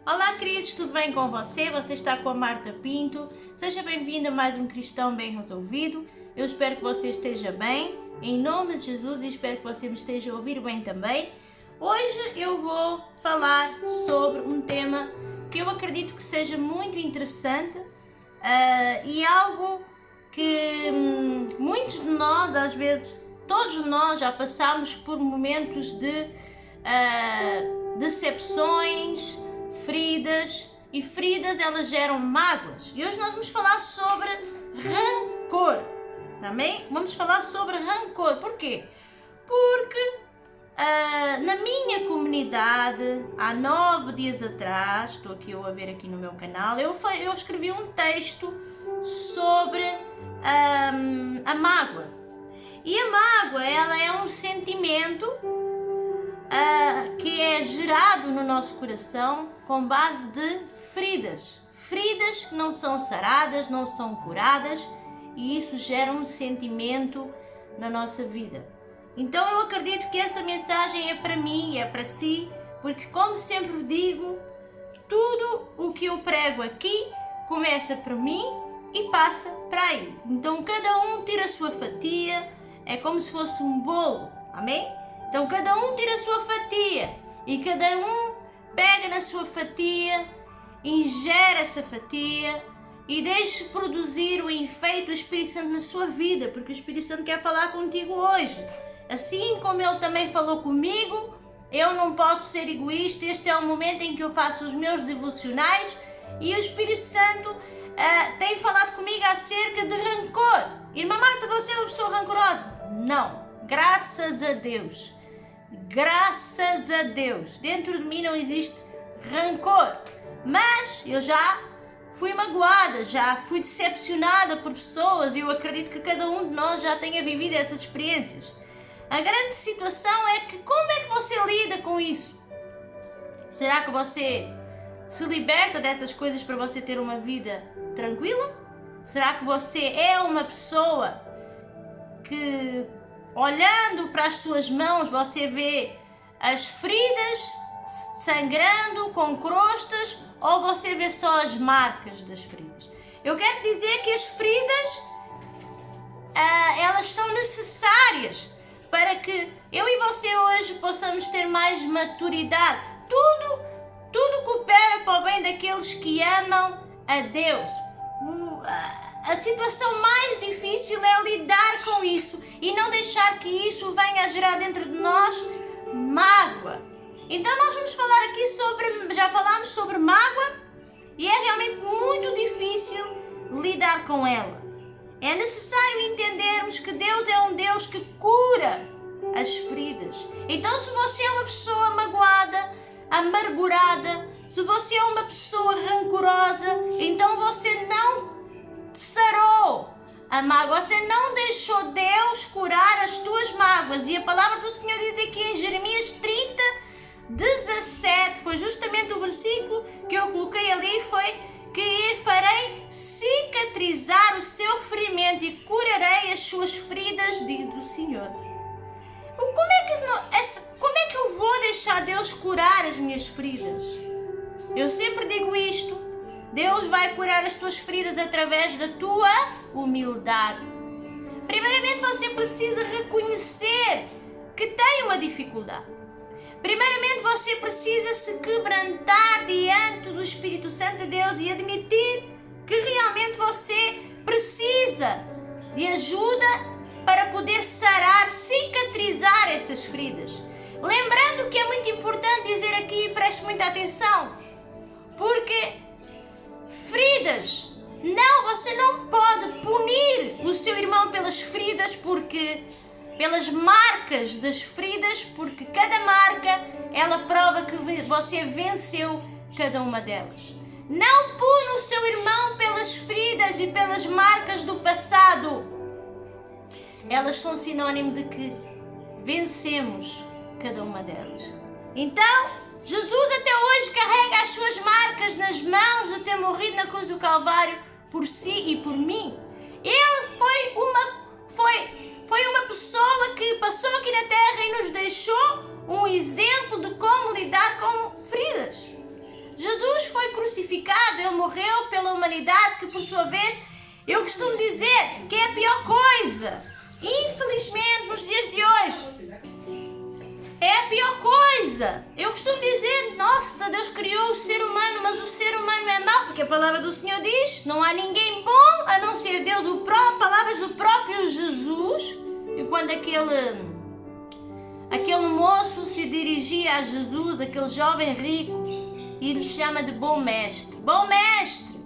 Olá queridos, tudo bem com você? Você está com a Marta Pinto. Seja bem-vindo a mais um Cristão Bem Resolvido. Eu espero que você esteja bem, em nome de Jesus, e espero que você me esteja a ouvir bem também. Hoje eu vou falar sobre um tema que eu acredito que seja muito interessante e algo que muitos de nós, às vezes, todos nós já passamos por momentos de decepções, feridas, e feridas elas geram mágoas. E hoje nós vamos falar sobre rancor, também vamos falar sobre rancor. Porquê? Porque na minha comunidade, há 9 dias atrás, estou aqui a ver aqui no meu canal, eu escrevi um texto sobre a mágoa. E a mágoa, ela é um sentimento que é gerado no nosso coração com base de feridas. Feridas que não são saradas, não são curadas, e isso gera um sentimento na nossa vida. Então eu acredito que essa mensagem é para mim, é para si, porque como sempre digo, tudo o que eu prego aqui começa por mim e passa para aí. Então cada um tira a sua fatia, é como se fosse um bolo, amém? Então cada um tira a sua fatia e cada um pega na sua fatia, ingere essa fatia e deixe produzir o efeito do Espírito Santo na sua vida, porque o Espírito Santo quer falar contigo hoje. Assim como ele também falou comigo, eu não posso ser egoísta. Este é o momento em que eu faço os meus devocionais e o Espírito Santo tem falado comigo acerca de rancor. Irmã Marta, você é uma pessoa rancorosa? Não, graças a Deus. Graças a Deus, dentro de mim não existe rancor, mas eu já fui magoada, já fui decepcionada por pessoas e eu acredito que cada um de nós já tenha vivido essas experiências. A grande situação é que como é que você lida com isso? Será que você se liberta dessas coisas para você ter uma vida tranquila? Será que você é uma pessoa que, olhando para as suas mãos, você vê as feridas sangrando com crostas, ou você vê só as marcas das feridas? Eu quero dizer que as feridas elas são necessárias para que eu e você hoje possamos ter mais maturidade. Tudo coopera para o bem daqueles que amam a Deus. A situação mais difícil é lidar com isso e não deixar que isso venha a gerar dentro de nós mágoa. Então nós vamos falar aqui já falámos sobre mágoa e é realmente muito difícil lidar com ela. É necessário entendermos que Deus é um Deus que cura as feridas. Então se você é uma pessoa magoada, amargurada, se você é uma pessoa rancorosa, então você não sarou a mágoa, você não deixou Deus curar as tuas mágoas. E a palavra do Senhor diz aqui em Jeremias 30:17, foi justamente o versículo que eu coloquei ali, foi que farei cicatrizar o seu ferimento e curarei as suas feridas, diz o Senhor. Como é que eu vou deixar Deus curar as minhas feridas? Eu sempre digo isto: Deus vai curar as tuas feridas através da tua humildade. Primeiramente, você precisa reconhecer que tem uma dificuldade. Primeiramente, você precisa se quebrantar diante do Espírito Santo de Deus e admitir que realmente você precisa de ajuda para poder sarar, cicatrizar essas feridas. Lembrando que é muito importante dizer aqui, preste muita atenção, porque feridas, você não pode punir o seu irmão pelas feridas, pelas marcas das feridas, porque cada marca, ela prova que você venceu cada uma delas. Não pune o seu irmão pelas feridas e pelas marcas do passado. Elas são sinônimo de que vencemos cada uma delas. Então, Jesus até hoje carrega as suas marcas nas mãos de ter morrido na cruz do Calvário por si e por mim. Ele foi uma pessoa que passou aqui na terra e nos deixou um exemplo de como lidar com feridas. Jesus crucificado, Ele morreu pela humanidade, que por sua vez, eu costumo dizer que é a pior coisa, infelizmente, nos dias de hoje. É a pior coisa. Eu costumo dizer, nossa, Deus criou o ser humano, mas o ser humano é mau, porque a palavra do Senhor diz, não há ninguém bom a não ser Deus, palavras do próprio Jesus. E quando aquele moço se dirigia a Jesus, aquele jovem rico, e lhe chama de bom mestre. Bom mestre,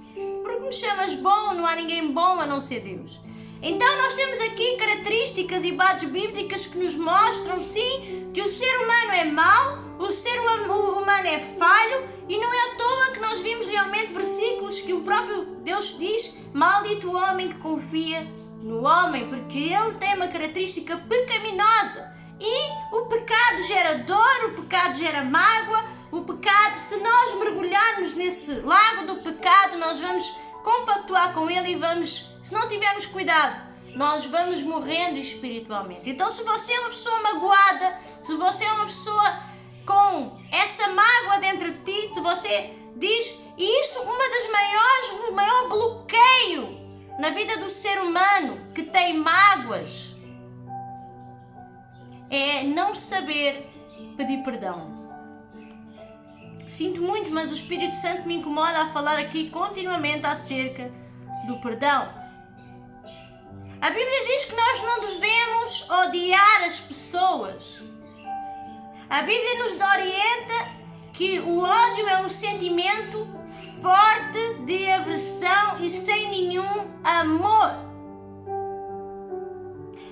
porque me chamas bom? Não há ninguém bom a não ser Deus. Então nós temos aqui características e bases bíblicas que nos mostram, sim, que o ser humano é mau, o ser humano é falho, e não é à toa que nós vimos realmente versículos que o próprio Deus diz, maldito o homem que confia no homem, porque ele tem uma característica pecaminosa. E o pecado gera dor, o pecado gera mágoa, o pecado, se nós mergulharmos nesse lago do pecado, nós vamos compactuar com ele e vamos, se não tivermos cuidado, nós vamos morrendo espiritualmente. Então, se você é uma pessoa magoada, se você é uma pessoa com essa mágoa dentro de ti, se você diz, e isso o maior bloqueio na vida do ser humano que tem mágoas, é não saber pedir perdão. Sinto muito, mas o Espírito Santo me incomoda a falar aqui continuamente acerca do perdão. A Bíblia diz que nós não devemos odiar as pessoas. A Bíblia nos orienta que o ódio é um sentimento forte de aversão e sem nenhum amor.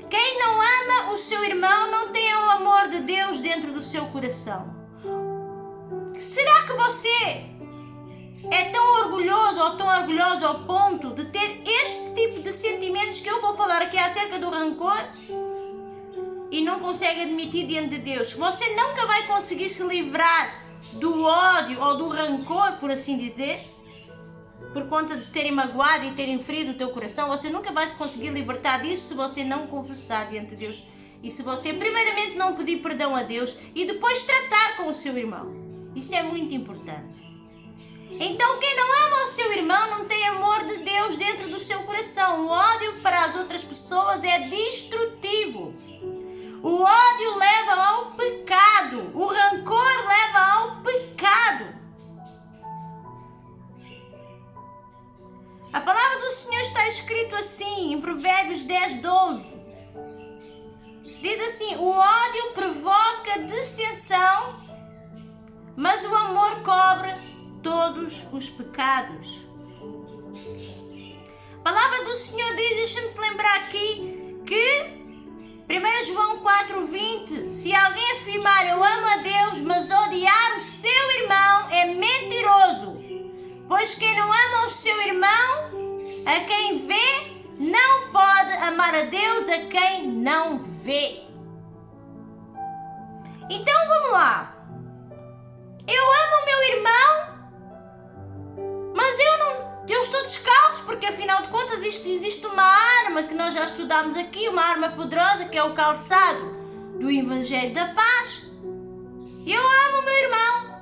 Quem não ama o seu irmão não tem o amor de Deus dentro do seu coração. Será que você é tão orgulhoso ou tão orgulhosa ao ponto de ter este tipo de sentimentos que eu vou falar aqui acerca do rancor e não consegue admitir diante de Deus? Você nunca vai conseguir se livrar do ódio ou do rancor, por assim dizer, por conta de terem magoado e terem ferido o teu coração. Você nunca vai conseguir libertar disso se você não confessar diante de Deus e se você primeiramente não pedir perdão a Deus e depois tratar com o seu irmão. Isso é muito importante. Então, quem não ama o seu irmão não tem amor de Deus dentro do seu coração. O ódio para as outras pessoas é destrutivo. O ódio leva ao pecado. O rancor leva ao pecado. A palavra do Senhor está escrito assim, em Provérbios 10:12. Diz assim, o ódio provoca dissensão, mas o amor cobre todos os pecados. A palavra do Senhor diz, deixa-me te lembrar aqui, que 1 João 4:20, se alguém afirmar eu amo a Deus, mas odiar o seu irmão é mentiroso, pois quem não ama o seu irmão, a quem vê, não pode amar a Deus a quem não vê. Então vamos lá. Eu amo o meu irmão, mas eu estou descalço, porque afinal de contas existe uma arma que nós já estudámos aqui, uma arma poderosa que é o calçado do Evangelho da Paz. Eu amo o meu irmão,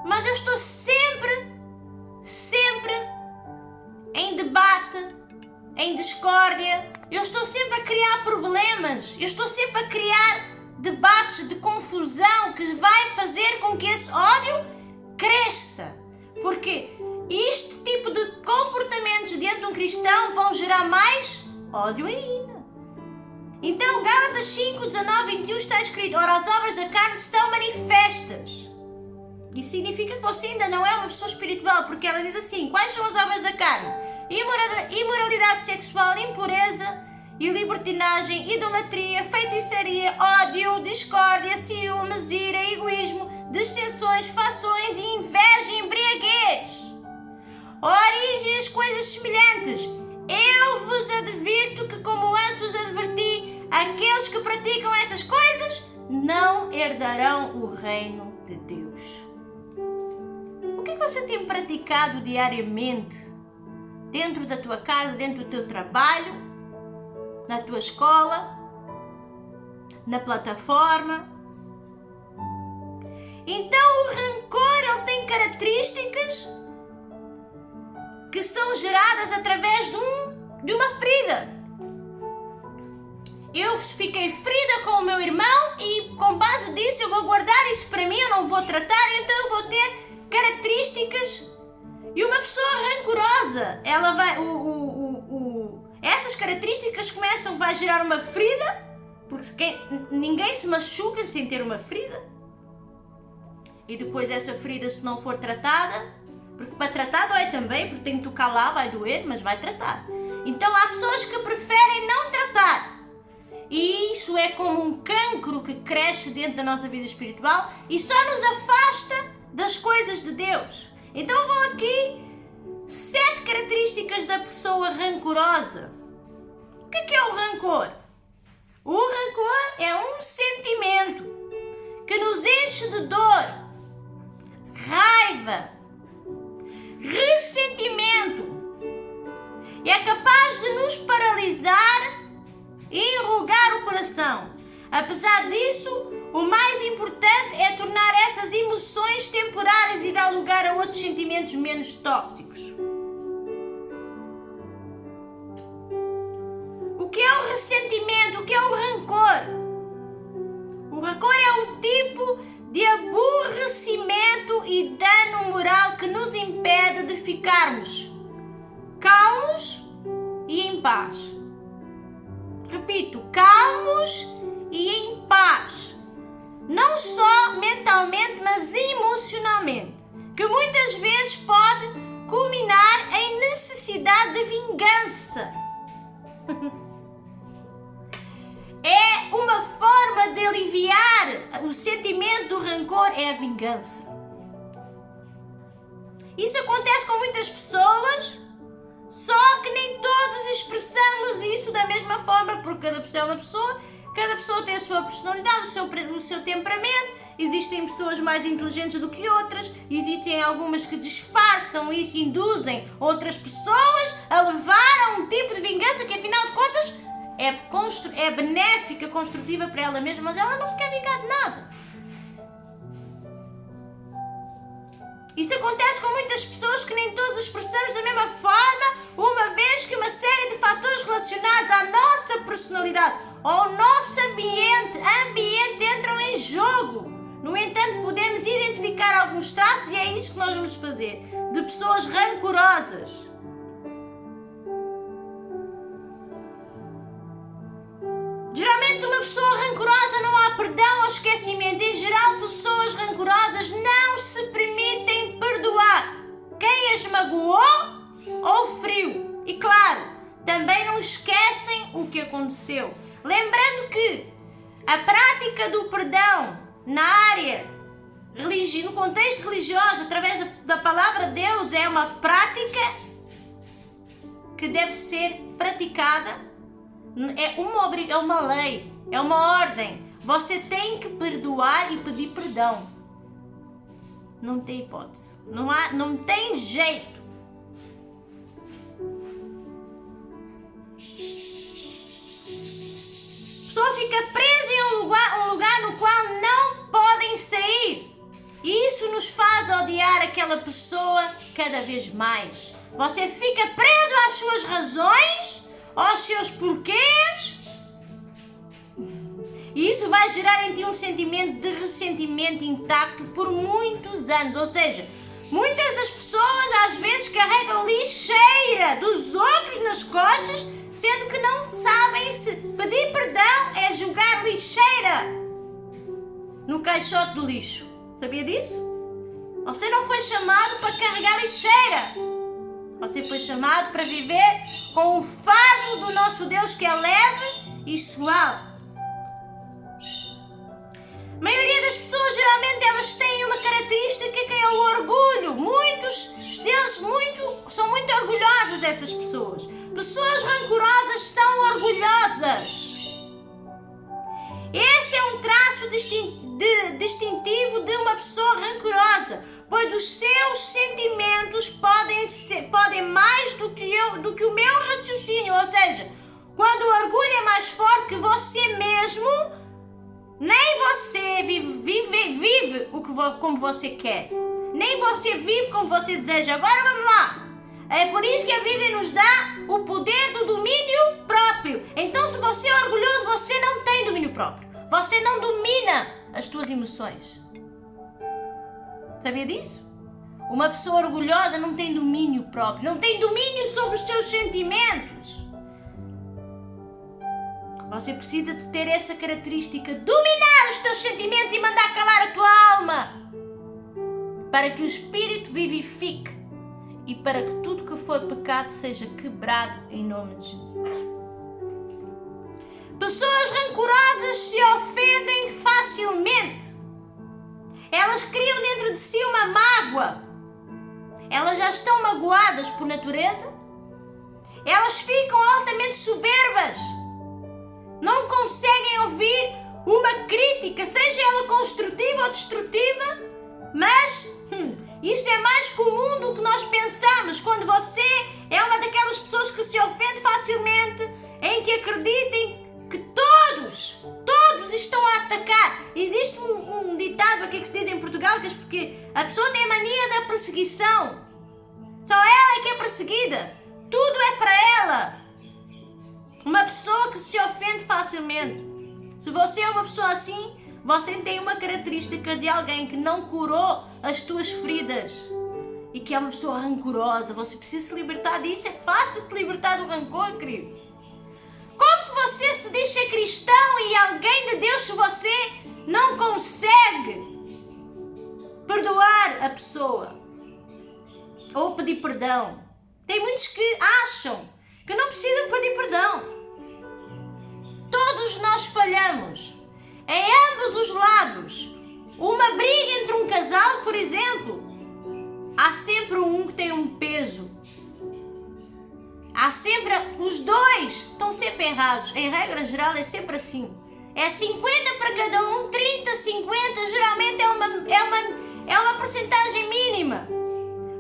mas eu estou sempre em debate, em discórdia, eu estou sempre a criar problemas, eu estou sempre a criar debates de confusão que vai fazer com que esse ódio cresça. Porque este tipo de comportamentos dentro de um cristão vão gerar mais ódio ainda. Então, Gálatas 5:19-21 está escrito, ora, as obras da carne são manifestas. Isso significa que você ainda não é uma pessoa espiritual, porque ela diz assim, quais são as obras da carne? Imoralidade sexual, impureza e libertinagem, idolatria, feitiçaria, ódio, discórdia, ciúmes, ira, egoísmo, dissensões, fações, inveja e embriaguez. Origem as coisas semelhantes. Eu vos advirto que, como antes os adverti, aqueles que praticam essas coisas não herdarão o reino de Deus. O que você tem praticado diariamente dentro da tua casa, dentro do teu trabalho, na tua escola, na plataforma? Então o rancor, ele tem características são geradas através de uma ferida. Eu fiquei ferida com o meu irmão e com base disso eu vou guardar isso para mim, eu não vou tratar, então eu vou ter características. E uma pessoa rancorosa, ela vai, essas características vai gerar uma ferida, porque ninguém se machuca sem ter uma ferida. E depois essa ferida, se não for tratada, porque para tratar dói também, porque tem que tocar lá, vai doer, mas vai tratar. Então há pessoas que preferem não tratar. E isso é como um cancro que cresce dentro da nossa vida espiritual e só nos afasta das coisas de Deus. Então vão aqui 7 características da pessoa rancorosa. O que é o rancor? O rancor é um sentimento que nos enche de dor, raiva, ressentimento e é capaz de nos paralisar e enrugar o coração. Apesar disso, o mais importante é tornar essas emoções temporárias e dar lugar a outros sentimentos menos tóxicos. O que é o ressentimento? O que é o rancor? O rancor é um tipo de aborrecimento e dano moral que nos impede de ficarmos calmos e em paz. Repito, calmos e em paz. Não só mentalmente, mas emocionalmente. Que muitas vezes pode culminar em necessidade de vingança. É uma forma de aliviar o sentimento do rancor, é a vingança. Isso acontece com muitas pessoas, só que nem todos expressamos isso da mesma forma, porque cada pessoa é uma pessoa, cada pessoa tem a sua personalidade, o seu temperamento. Existem pessoas mais inteligentes do que outras, existem algumas que disfarçam isso e induzem outras pessoas a levar a um tipo de vingança que, afinal de contas, é benéfica, construtiva para ela mesma, mas ela não se quer vingar de nada. Isso acontece com muitas pessoas que nem todos expressamos da mesma forma, uma vez que uma série de fatores relacionados à nossa personalidade, ao nosso ambiente entram em jogo. No entanto, podemos identificar alguns traços e é isso que nós vamos fazer, de pessoas rancorosas. Geralmente, uma pessoa rancorosa não há perdão ou esquecimento. Em geral, pessoas rancorosas não se permitem perdoar quem as magoou ou feriu. E claro, também não esquecem o que aconteceu. Lembrando que a prática do perdão na área, no contexto religioso, através da palavra de Deus, é uma prática que deve ser praticada. É uma lei, é uma ordem. Você tem que perdoar e pedir perdão. Não tem hipótese. Não tem jeito. A pessoa fica presa em um lugar no qual não podem sair. E isso nos faz odiar aquela pessoa cada vez mais. Você fica preso às suas razões, aos seus porquês, e isso vai gerar em ti um sentimento de ressentimento intacto por muitos anos. Ou seja, muitas das pessoas às vezes carregam lixeira dos outros nas costas, sendo que não sabem se pedir perdão é jogar lixeira no caixote do lixo. Sabia disso? Você não foi chamado para carregar lixeira. Você foi chamado para viver com o fardo do nosso Deus, que é leve e suave. A maioria das pessoas, geralmente, elas têm uma característica que é o orgulho. Muitos deles são muito orgulhosas, essas pessoas. Pessoas rancorosas são orgulhosas. Esse é um traço distintivo de uma pessoa rancorosa, pois os seus sentimentos podem mais do que o meu raciocínio. Ou seja, quando o orgulho é mais forte que você mesmo, nem você vive como você quer, nem você vive como você deseja. Agora vamos lá. É por isso que a Bíblia nos dá o poder do domínio próprio. Então, se você é orgulhoso, você não tem domínio próprio. Você não domina as suas emoções. Sabia disso? Uma pessoa orgulhosa não tem domínio próprio, não tem domínio sobre os seus sentimentos. Você precisa ter essa característica, dominar os teus sentimentos e mandar calar a tua alma, para que o Espírito vivifique e para que tudo que for pecado seja quebrado em nome de Jesus. Pessoas rancorosas se ofendem facilmente. Elas criam dentro de si uma mágoa. Elas já estão magoadas por natureza. Elas ficam altamente soberbas. Não conseguem ouvir uma crítica, seja ela construtiva ou destrutiva, mas isso é mais comum do que nós pensamos. Quando você é uma daquelas pessoas que se ofende facilmente, em que acreditem que todos estão a atacar. Existe um ditado aqui que se diz em Portugal, que a pessoa tem a mania da perseguição. Só ela é que é perseguida. Tudo é para ela. Uma pessoa que se ofende facilmente. Se você é uma pessoa assim, você tem uma característica de alguém que não curou as tuas feridas e que é uma pessoa rancorosa. Você precisa se libertar disso. É fácil se libertar do rancor, querido. Como que você se diz ser cristão e alguém de Deus se você não consegue perdoar a pessoa ou pedir perdão? Tem muitos que acham que não precisam pedir perdão. Todos nós falhamos, em ambos os lados. Uma briga entre um casal, por exemplo, há sempre um que tem um peso. Há sempre, os dois estão sempre errados. Em regra geral é sempre assim. É 50 para cada um, 30, 50, geralmente é uma porcentagem mínima.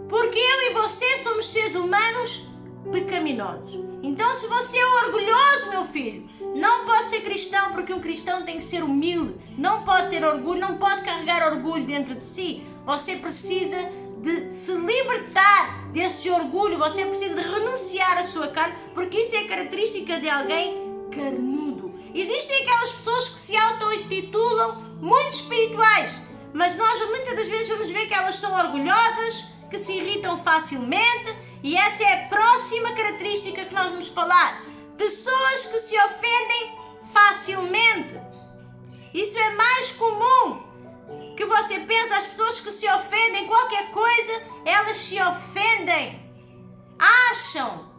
Porque eu e você somos seres humanos pecaminosos. Então, se você é orgulhoso, meu filho, não pode ser cristão, porque um cristão tem que ser humilde, não pode ter orgulho, não pode carregar orgulho dentro de si. Você precisa de se libertar desse orgulho, você precisa de renunciar à sua carne, porque isso é característica de alguém carnudo. Existem aquelas pessoas que se auto-intitulam muito espirituais, mas nós muitas das vezes vamos ver que elas são orgulhosas, que se irritam facilmente, e essa é a próxima característica que nós vamos falar. Pessoas que se ofendem facilmente. Isso é mais comum que você pensa. As pessoas que se ofendem qualquer coisa, elas se ofendem. Acham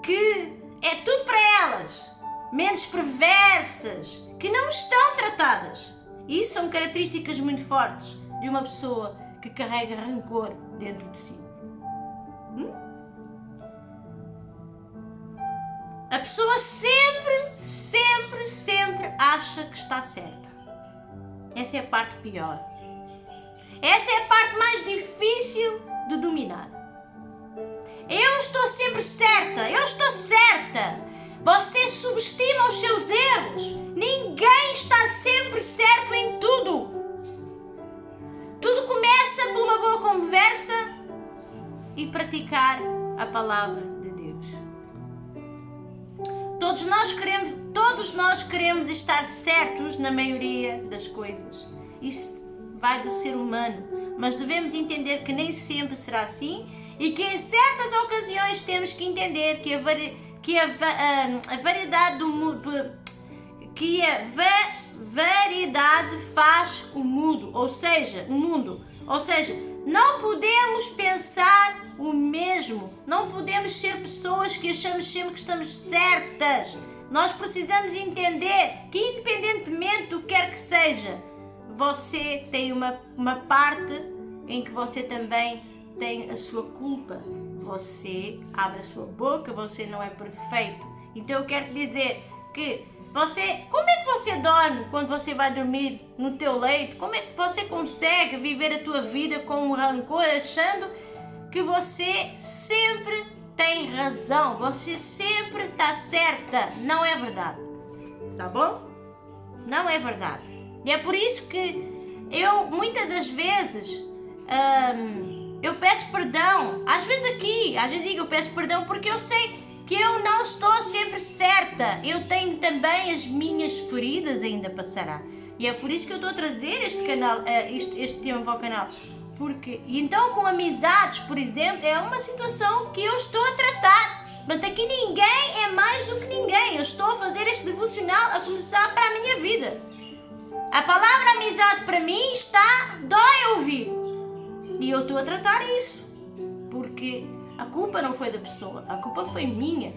que é tudo para elas. Mentes perversas, que não estão tratadas. Isso são características muito fortes de uma pessoa que carrega rancor dentro de si. A pessoa sempre acha que está certa. Essa é a parte pior. Essa é a parte mais difícil de dominar. Eu estou sempre certa, eu estou certa. Você subestima os seus erros. Ninguém está sempre certo em tudo. Tudo começa por uma boa conversa e praticar a palavra de Deus. Todos nós queremos estar certos na maioria das coisas. Isso vai do ser humano, mas devemos entender que nem sempre será assim e que em certas ocasiões temos que entender que a variedade do mundo, que a variedade faz o mundo, ou seja, não podemos pensar o mesmo, não podemos ser pessoas que achamos sempre que estamos certas. Nós precisamos entender que, independentemente do que quer que seja, você tem uma parte em que você também tem a sua culpa. Você abre a sua boca, você não é perfeito. Então eu quero te dizer que como é que você dorme quando você vai dormir no teu leito? Como é que você consegue viver a tua vida com um rancor, achando que você sempre tem razão, você sempre está certa? Não é verdade, tá bom? Não é verdade. E é por isso que eu, muitas das vezes, eu peço perdão, às vezes aqui, digo. Às vezes digo, eu peço perdão porque eu sei que eu não estou sempre certa. Eu tenho também as minhas feridas ainda para sarar. E é por isso que eu estou a trazer este tema para o canal. Porque, então com amizades, por exemplo, é uma situação que eu estou a tratar. Mas aqui ninguém é mais do que ninguém. Eu estou a fazer este devocional a começar para a minha vida. A palavra amizade para mim dói ouvir. E eu estou a tratar isso. Porque a culpa não foi da pessoa, a culpa foi minha.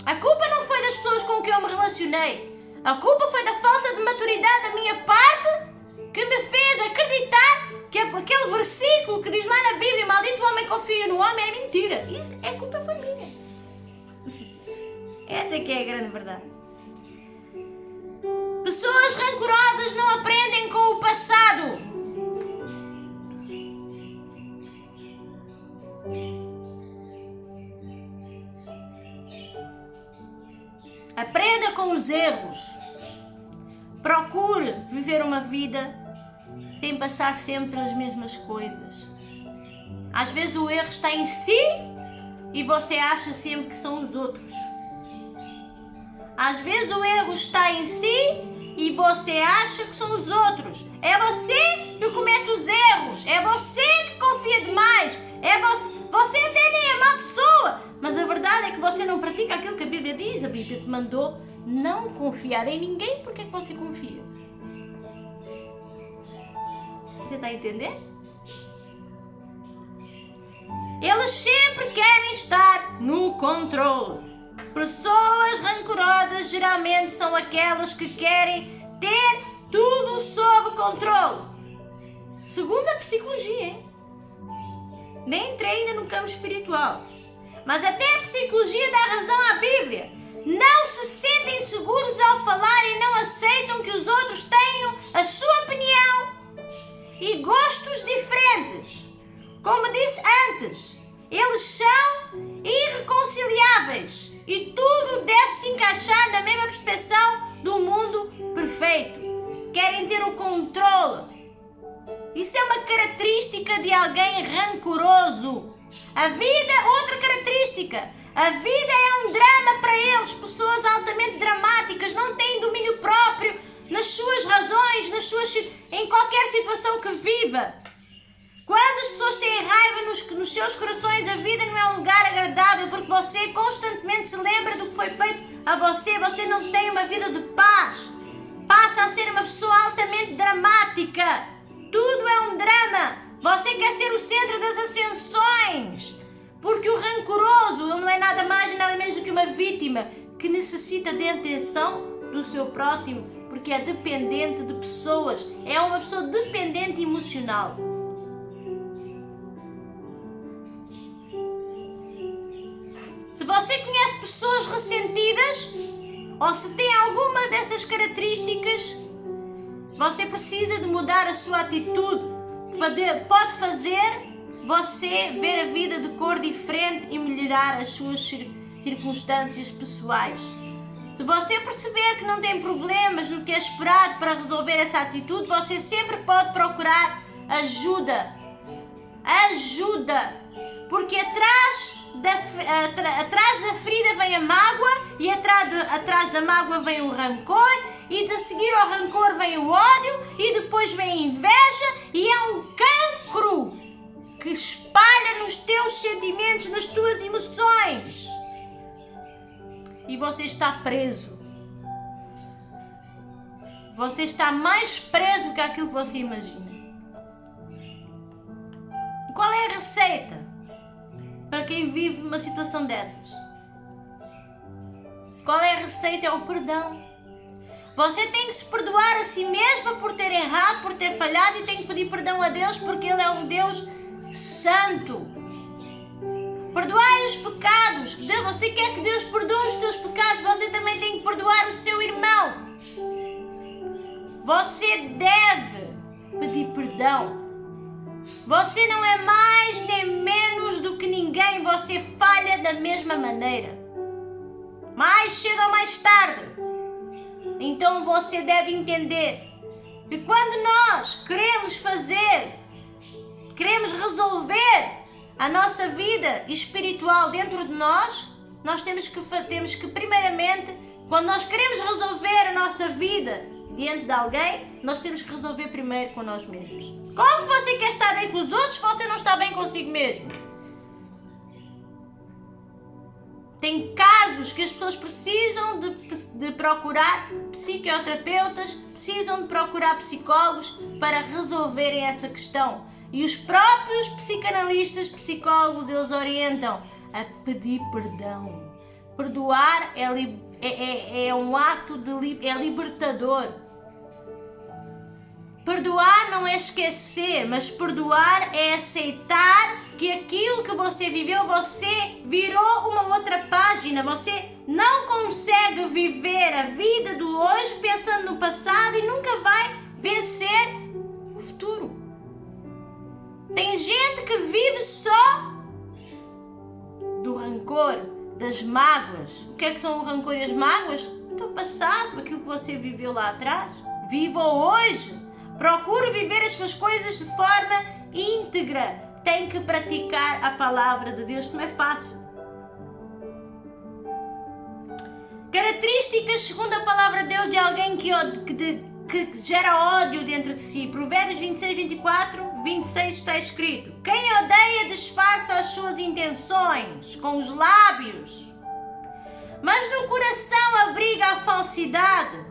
A culpa não foi das pessoas com quem eu me relacionei. A culpa foi da falta de maturidade da minha parte que me fez acreditar que aquele versículo que diz lá na Bíblia, maldito o homem que confia no homem, é mentira. Isso, a culpa foi minha. Essa que é a grande verdade. Pessoas rancorosas não aprendem com o passado. Aprenda com os erros. Procure viver uma vida sem passar sempre pelas mesmas coisas. Às vezes o erro está em si e você acha sempre que são os outros. Às vezes o erro está em si e você acha que são os outros. É você que comete os erros. É você que confia demais. É você até nem é má pessoa. Mas a verdade é que você não pratica aquilo que a Bíblia diz. A Bíblia te mandou não confiar em ninguém. Por que você confia? Você está a entender? Eles sempre querem estar no controle. Pessoas rancorosas geralmente são aquelas que querem ter tudo sob controle. Segundo a psicologia, hein? Nem entrei ainda no campo espiritual. Mas até a psicologia dá razão à Bíblia. Não se sentem seguros ao falar e não aceitam que os outros tenham a sua opinião e gostos diferentes. Como disse antes, eles são irreconciliáveis e tudo deve se encaixar na mesma perspectiva do mundo perfeito. Querem ter o controle. Isso é uma característica de alguém rancoroso. A vida é outra característica. A vida é um drama para eles. Pessoas altamente dramáticas não têm domínio próprio nas suas razões, em qualquer situação que viva. Quando as pessoas têm raiva nos seus corações, a vida não é um lugar agradável porque você constantemente se lembra do que foi feito a você. Você não tem uma vida de paz. Passa a ser uma pessoa altamente dramática. Tudo é um drama. Você quer ser o centro das atenções. Porque o rancoroso não é nada mais e nada menos do que uma vítima que necessita de atenção do seu próximo, porque é dependente de pessoas. É uma pessoa dependente emocional. Se você conhece pessoas ressentidas, ou se tem alguma dessas características, você precisa de mudar a sua atitude. Pode fazer você ver a vida de cor diferente e melhorar as suas circunstâncias pessoais. Se você perceber que não tem problemas no que é esperado para resolver essa atitude, você sempre pode procurar ajuda. Ajuda! Porque atrás da ferida vem a mágoa e atrás da mágoa vem o rancor e de seguir ao rancor vem o ódio e depois vem a inveja e é um cancro que espalha nos teus sentimentos, nas tuas emoções. E você está preso. Você está mais preso que aquilo que você imagina. Qual é a receita para quem vive uma situação dessas? Qual é a receita? É o perdão. Você tem que se perdoar a si mesma por ter errado, por ter falhado e tem que pedir perdão a Deus porque Ele é um Deus santo. Perdoai os pecados. Você quer que Deus perdoe os teus pecados, você também tem que perdoar o seu irmão. Você deve pedir perdão. Você não é mais nem menos do que ninguém. Você falha da mesma maneira. Mais cedo ou mais tarde. Então você deve entender que quando nós queremos resolver a nossa vida espiritual dentro de nós temos que primeiramente, quando nós queremos resolver a nossa vida diante de alguém, nós temos que resolver primeiro com nós mesmos. Como você quer estar bem com os outros se você não está bem consigo mesmo? Tem casos que as pessoas precisam de procurar psicoterapeutas, precisam de procurar psicólogos para resolverem essa questão. E os próprios psicanalistas, psicólogos, eles orientam a pedir perdão. Perdoar é um ato é libertador. Perdoar não é esquecer, mas perdoar é aceitar que aquilo que você viveu, você virou uma outra página. Você não consegue viver a vida do hoje pensando no passado e nunca vai vencer o futuro. Tem gente que vive só do rancor, das mágoas. O que é que são o rancor e as mágoas? Do passado, aquilo que você viveu lá atrás. Viva hoje. Procure viver as suas coisas de forma íntegra. Tem que praticar a palavra de Deus, não é fácil. Características, segundo a palavra de Deus, de alguém que gera ódio dentro de si. Provérbios 26, 24, 26 está escrito: quem odeia disfarça as suas intenções com os lábios, mas no coração abriga a falsidade.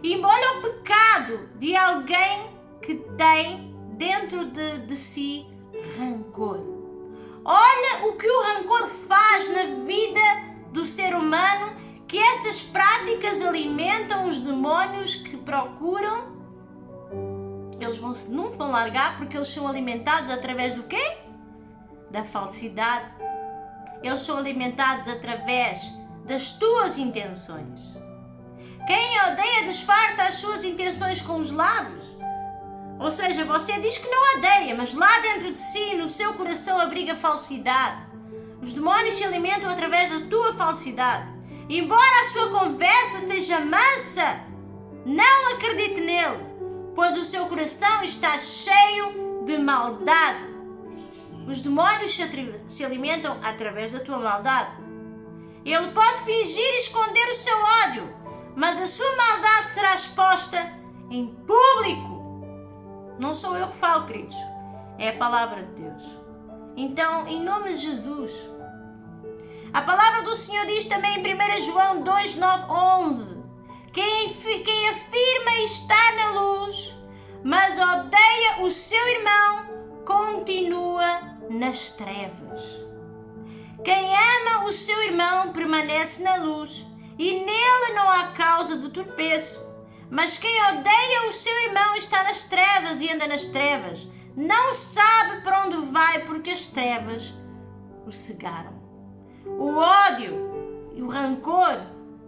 Embora o pecado de alguém que tem dentro de si rancor. Olha o que o rancor faz na vida do ser humano, que essas práticas alimentam os demônios que procuram. Eles nunca vão largar porque eles são alimentados através do quê? Da falsidade. Eles são alimentados através das tuas intenções. Quem odeia disfarça as suas intenções com os lábios. Ou seja, você diz que não odeia, mas lá dentro de si, no seu coração, abriga falsidade. Os demônios se alimentam através da tua falsidade. Embora a sua conversa seja mansa, não acredite nele, pois o seu coração está cheio de maldade. Os demônios se alimentam através da tua maldade. Ele pode fingir e esconder o seu ódio, mas a sua maldade será exposta em público. Não sou eu que falo, queridos. É a palavra de Deus. Então, em nome de Jesus, a palavra do Senhor diz também em 1 João 2, 9, 11: quem afirma estar na luz, mas odeia o seu irmão, continua nas trevas. Quem ama o seu irmão permanece na luz, e nele não há causa de tropeço. Mas quem odeia o seu irmão está nas trevas e anda nas trevas. Não sabe para onde vai, porque as trevas o cegaram. O ódio e o rancor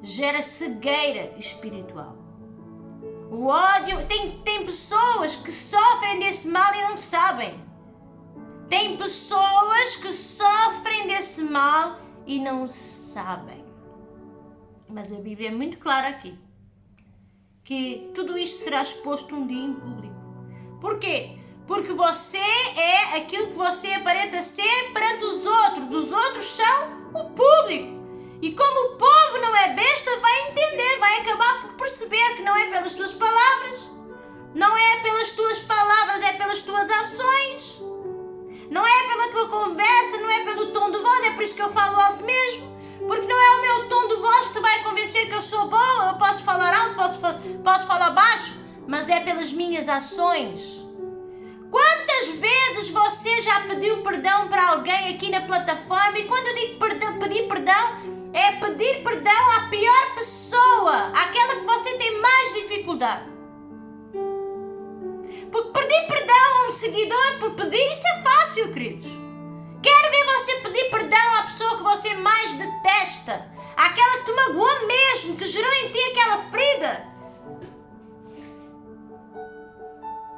gera cegueira espiritual. O ódio... Tem pessoas que sofrem desse mal e não sabem. Tem pessoas que sofrem desse mal e não sabem. Mas a Bíblia é muito clara aqui, que tudo isto será exposto um dia em público. Por quê? Porque você é aquilo que você aparenta ser perante os outros. Os outros são o público. E como o povo não é besta, vai entender, vai acabar por perceber que não é pelas tuas palavras. Não é pelas tuas palavras, é pelas tuas ações. Não é pela tua conversa, não é pelo tom de voz, é por isso que eu falo alto mesmo. Porque não é o meu tom de voz que te vai convencer que eu sou boa. Eu posso falar alto, posso falar baixo, mas é pelas minhas ações. Quantas vezes você já pediu perdão para alguém aqui na plataforma? E quando eu digo pedir perdão, é pedir perdão à pior pessoa, àquela que você tem mais dificuldade. Porque pedir perdão a um seguidor por pedir, isso é fácil, queridos. Quero ver você pedir perdão à pessoa que você mais detesta, àquela que te magoou mesmo, que gerou em ti aquela ferida.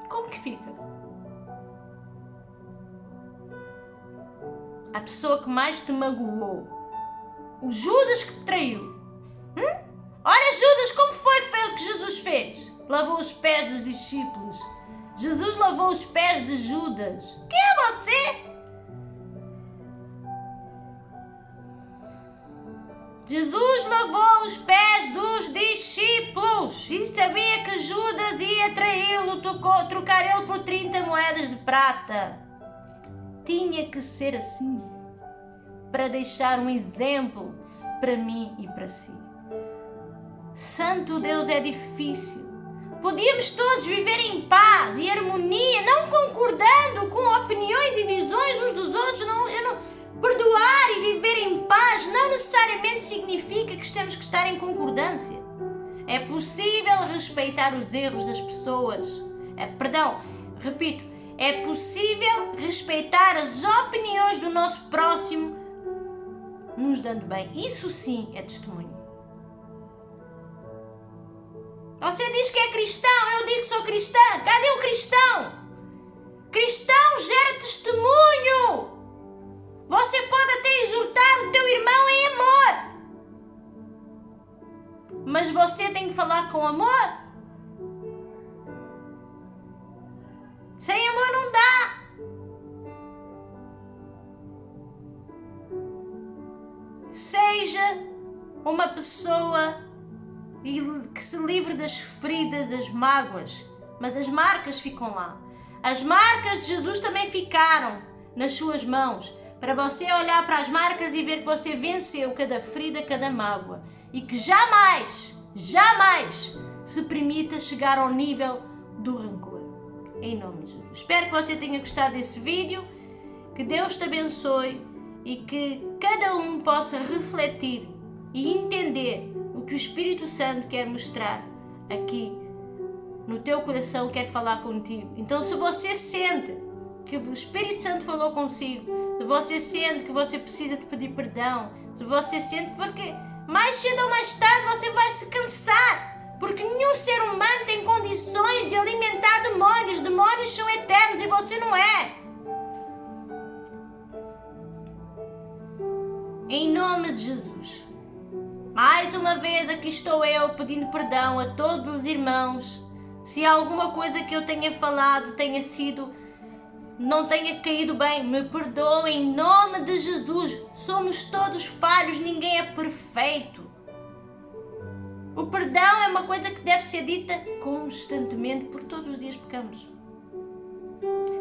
Como que fica? A pessoa que mais te magoou, o Judas que te traiu. Olha, Judas, como foi que Jesus fez? Lavou os pés dos discípulos. Jesus lavou os pés de Judas. Quem é você? Jesus lavou os pés dos discípulos e sabia que Judas ia traí-lo, trocar ele por 30 moedas de prata. Tinha que ser assim, para deixar um exemplo para mim e para si. Santo Deus, é difícil. Podíamos todos viver em paz e harmonia, não concordando com opiniões e visões uns dos outros. Perdoar e viver em paz não necessariamente significa que temos que estar em concordância. É possível respeitar os erros das pessoas. É possível respeitar as opiniões do nosso próximo, nos dando bem. Isso sim é testemunho. Você diz que é cristão, eu digo que sou cristã. Cadê o cristão? Cristão gera testemunho. Você pode até exortar o teu irmão em amor, mas você tem que falar com amor. Sem amor não dá. Seja uma pessoa que se livre das feridas, das mágoas, mas as marcas ficam lá. As marcas de Jesus também ficaram nas suas mãos, para você olhar para as marcas e ver que você venceu cada ferida, cada mágoa, e que jamais se permita chegar ao nível do rancor. Em nome de Jesus. Espero que você tenha gostado desse vídeo, que Deus te abençoe e que cada um possa refletir e entender o que o Espírito Santo quer mostrar aqui no teu coração, quer falar contigo. Então, se você sente que o Espírito Santo falou consigo, se você sente que você precisa de pedir perdão, se você sente, porque mais cedo ou mais tarde você vai se cansar, porque nenhum ser humano tem condições de alimentar demónios. Demónios são eternos e você não é. Em nome de Jesus, mais uma vez aqui estou eu pedindo perdão a todos os irmãos, se alguma coisa que eu tenha falado não tenha caído bem, me perdoe em nome de Jesus. Somos todos falhos, ninguém é perfeito. O perdão é uma coisa que deve ser dita constantemente, porque todos os dias pecamos.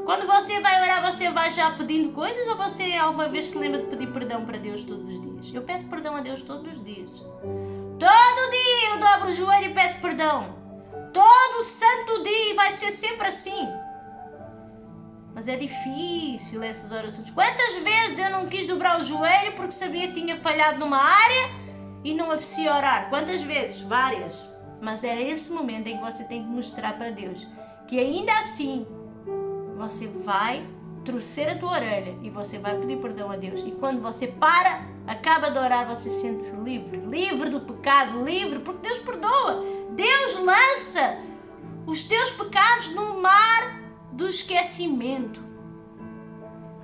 Quando você vai orar, você vai já pedindo coisas, ou você alguma vez se lembra de pedir perdão para Deus todos os dias? Eu peço perdão a Deus todos os dias. Todo dia eu dobro o joelho e peço perdão. Todo santo dia, e vai ser sempre assim. Mas é difícil essas orações. Quantas vezes eu não quis dobrar o joelho porque sabia que tinha falhado numa área e não apetecia orar? Quantas vezes? Várias. Mas era esse momento em que você tem que mostrar para Deus que ainda assim você vai torcer a tua orelha e você vai pedir perdão a Deus. E quando você acaba de orar, você sente-se livre do pecado, livre, porque Deus perdoa. Deus lança os teus pecados no mar do esquecimento.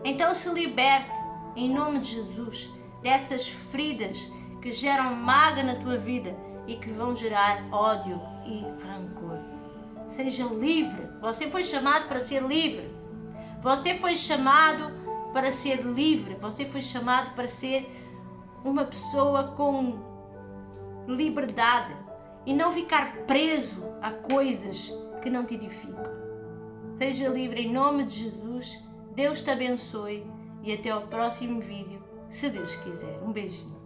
Então se liberte em nome de Jesus dessas feridas que geram mágoa na tua vida e que vão gerar ódio e rancor. Seja livre. Você foi chamado para ser livre. Você foi chamado para ser livre. Você foi chamado para ser uma pessoa com liberdade e não ficar preso a coisas que não te edificam. Seja livre em nome de Jesus. Deus te abençoe e até ao próximo vídeo, se Deus quiser. Um beijinho.